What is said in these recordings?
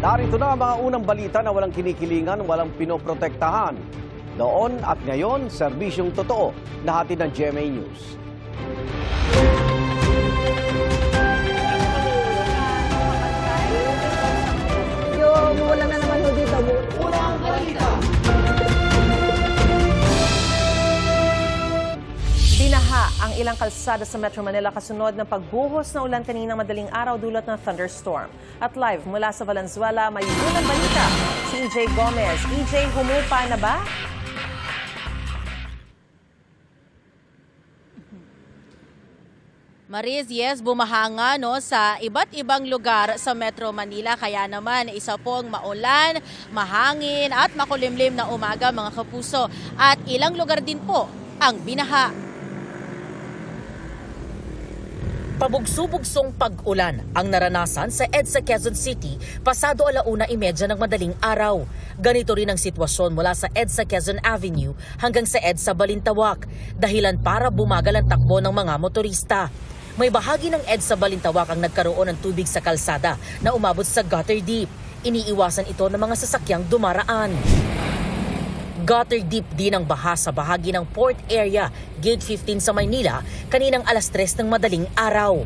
Narito na ang mga unang balita na walang kinikilingan, walang pinoprotektahan. Noon at ngayon, serbisyong totoo na hatid ng GMA News. Wala na naman ho dito. Unang balita. Binaha ang ilang kalsada sa Metro Manila kasunod ng pagbuhos na ulan kaninang madaling araw dulot ng thunderstorm. At live mula sa Valenzuela, may unang balita si EJ Gomez. EJ, humupa na ba? Mariz, yes, bumahanga sa iba't ibang lugar sa Metro Manila. Kaya naman isa pong maulan, mahangin at makulimlim na umaga mga kapuso. At ilang lugar din po ang binaha. Pabugso-bugsong pag-ulan ang naranasan sa EDSA Quezon City pasado 1:30 ng madaling araw. Ganito rin ang sitwasyon mula sa EDSA Quezon Avenue hanggang sa EDSA Balintawak, dahilan para bumagal ang takbo ng mga motorista. May bahagi ng EDSA Balintawak ang nagkaroon ng tubig sa kalsada na umabot sa gutter deep. Iniiwasan ito ng mga sasakyang dumaraan. Gutter deep din ang baha sa bahagi ng Port Area, Gate 15 sa Maynila, kaninang 3:00 ng madaling araw.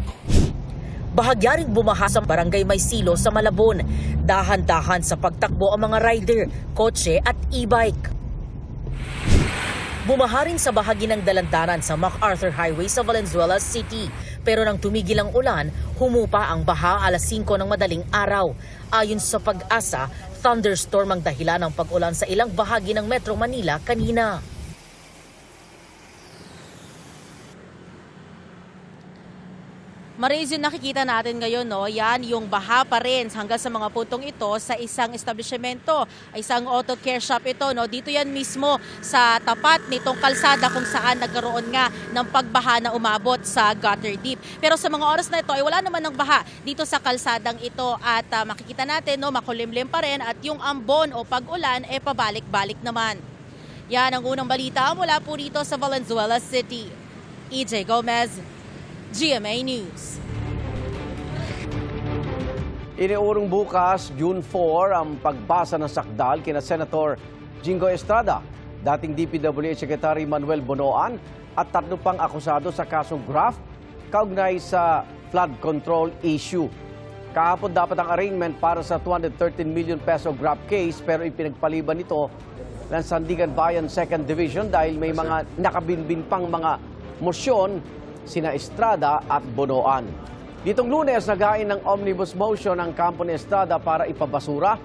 Bahagya rin bumaha sa Barangay Maysilo sa Malabon. Dahan-dahan sa pagtakbo ang mga rider, kotse at e-bike. Bumaha rin sa bahagi ng Dalandanan sa MacArthur Highway sa Valenzuela City. Pero nang tumigil ang ulan, humupa ang baha 5:00 ng madaling araw. Ayon sa Pag-asa, thunderstorm ang dahilan ng pag-ulan sa ilang bahagi ng Metro Manila kanina. Mariz, yung nakikita natin ngayon, yan yung baha pa rin hanggang sa mga puntong ito sa isang establishmento, isang auto care shop ito. Dito yan mismo sa tapat nitong kalsada kung saan nagkaroon nga ng pagbaha na umabot sa gutter deep. Pero sa mga oras na ito ay wala naman ng baha dito sa kalsadang ito at makikita natin makulimlim pa rin at yung ambon o pag-ulan pabalik-balik naman. Yan ang unang balita mula po rito sa Valenzuela City. EJ Gomez, GMA News. Iniurong bukas, June 4, ang pagbasa ng sakdal kina Senator Jingoy Estrada, dating DPWH Secretary Manuel Bonoan at 3 pang akusado sa kasong graft kaugnay sa flood control issue. Kahapon dapat ang arraignment para sa 213 million peso graft case pero ipinagpaliban ito ng Sandigan Bayan 2nd Division dahil may mga nakabinbin pang mga motion sina Estrada at Bonoan. Ditong Lunes, naghain ng omnibus motion ang kampo ni Estrada para ipabasura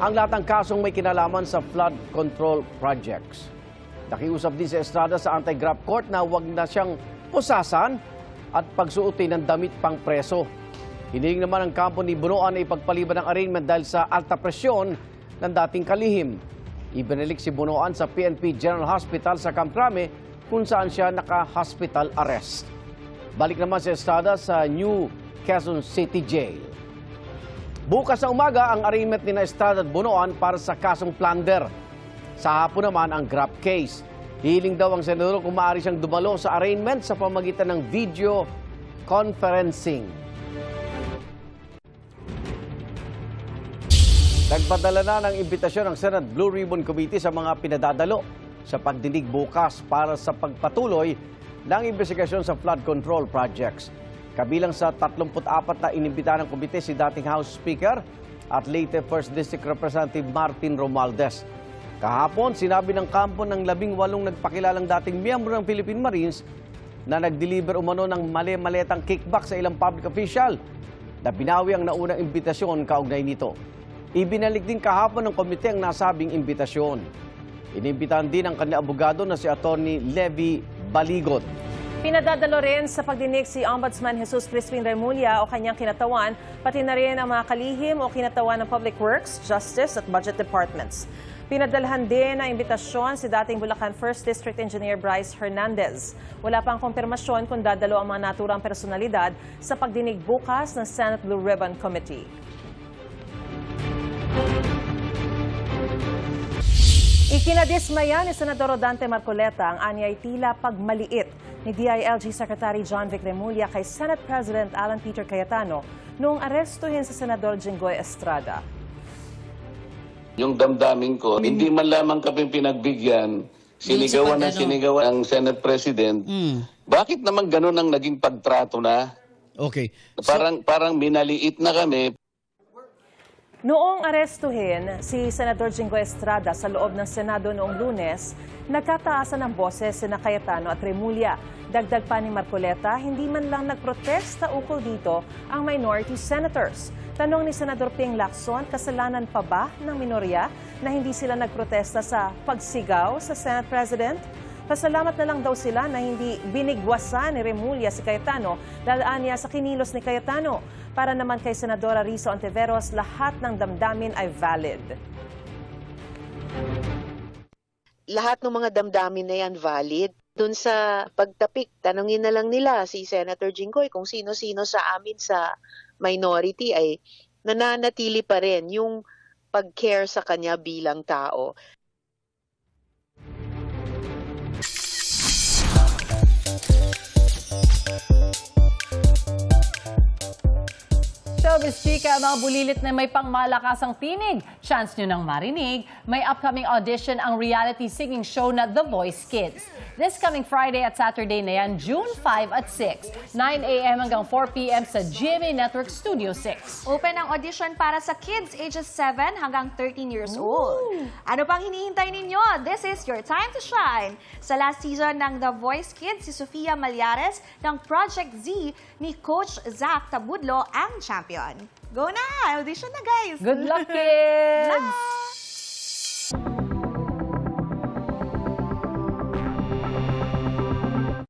ang lahat ng kasong may kinalaman sa flood control projects. Nakiusap din si Estrada sa anti-graft court na huwag na siyang pusasan at pagsuotin ng damit pang preso. Hiniling naman ang kampo ni Bonoan na ipagpaliban ng arraignment dahil sa alta presyon ng dating kalihim. Ibinalik si Bonoan sa PNP General Hospital sa Camp Crame kung saan siya naka-hospital arrest. Balik naman si Estrada sa New Quezon City Jail. Bukas na umaga ang arraignment ni Estrada at Bonoan para sa kasong plunder. Sa hapon naman ang graft case. Hiling daw ang senador kung maaari siyang dumalo sa arraignment sa pamagitan ng video conferencing. Nagpadala na ng imbitasyon ng Senate Blue Ribbon Committee sa mga pinadadalo sa pagdinig bukas para sa pagpatuloy ng investigasyon sa flood control projects. Kabilang sa 34 na inimbita ng komite si dating House Speaker at late 1st District Representative Martin Romualdez. Kahapon, sinabi ng kampo ng 18 nagpakilalang dating miyembro ng Philippine Marines na nag-deliver umano ng mali-maletang kickback sa ilang public official na binawi ang naunang imbitasyon kaugnay nito. Ibinalik din kahapon ng komite ang nasabing imbitasyon. Inimbitahan din ang kanilang abogado na si Attorney Levi Baligot. Pinadadalo rin sa pagdinig si Ombudsman Jesus Crispin Remulla o kanyang kinatawan, pati na rin ang mga kalihim o kinatawan ng Public Works, Justice at Budget Departments. Pinadalhan din ang imbitasyon si dating Bulacan 1st District Engineer Bryce Hernandez. Wala pang kumpirmasyon kung dadalo ang mga naturang personalidad sa pagdinig bukas ng Senate Blue Ribbon Committee. Ikinadismaya ni Senador Rodante Marcoleta ang anyay tila pagmaliit ni DILG Secretary John Vic Remulla kay Senate President Alan Peter Cayetano noong arestuhin sa Senador Jingoy Estrada. Yung damdamin ko, hindi man lamang kami pinagbigyan, sinigawan na sinigawan ang Senate President. Bakit naman ganun ang naging pagtrato na? Okay. Parang minaliit na kami. Noong arestuhin si Senador Jingo Estrada sa loob ng Senado noong Lunes, nagkataasan ng boses sina Cayetano at Remulla. Dagdag pa ni Marcoleta, hindi man lang nagprotesta ukol dito ang minority senators. Tanong ni Senador Ping Lacson, kasalanan pa ba ng minorya na hindi sila nagprotesta sa pagsigaw sa Senate President? Pasalamat na lang daw sila na hindi binigwasan ni Remulla si Cayetano dahil anya sa kinilos ni Cayetano. Para naman kay Senadora Risa Ontiveros, lahat ng damdamin ay valid. Lahat ng mga damdamin na yan valid. Doon sa pagtapik, tanungin na lang nila si Senator Jinggoy kung sino-sino sa amin sa minority ay nananatili pa rin yung pag-care sa kanya bilang tao. Showbiz Chika, mga bulilit na may pangmalakasang tinig. Chance nyo nang marinig, may upcoming audition ang reality singing show na The Voice Kids. This coming Friday at Saturday na yan, June 5 at 6, 9 a.m. hanggang 4 p.m. sa GMA Network Studio 6. Open ang audition para sa kids ages 7 hanggang 13 years old. Ano pang hinihintay ninyo? This is your time to shine. Sa last season ng The Voice Kids, si Sofia Malyares ng Project Z ni Coach Zach Tabudlo ang champion. Go na! Audition na, guys! Good luck, kids! Bye!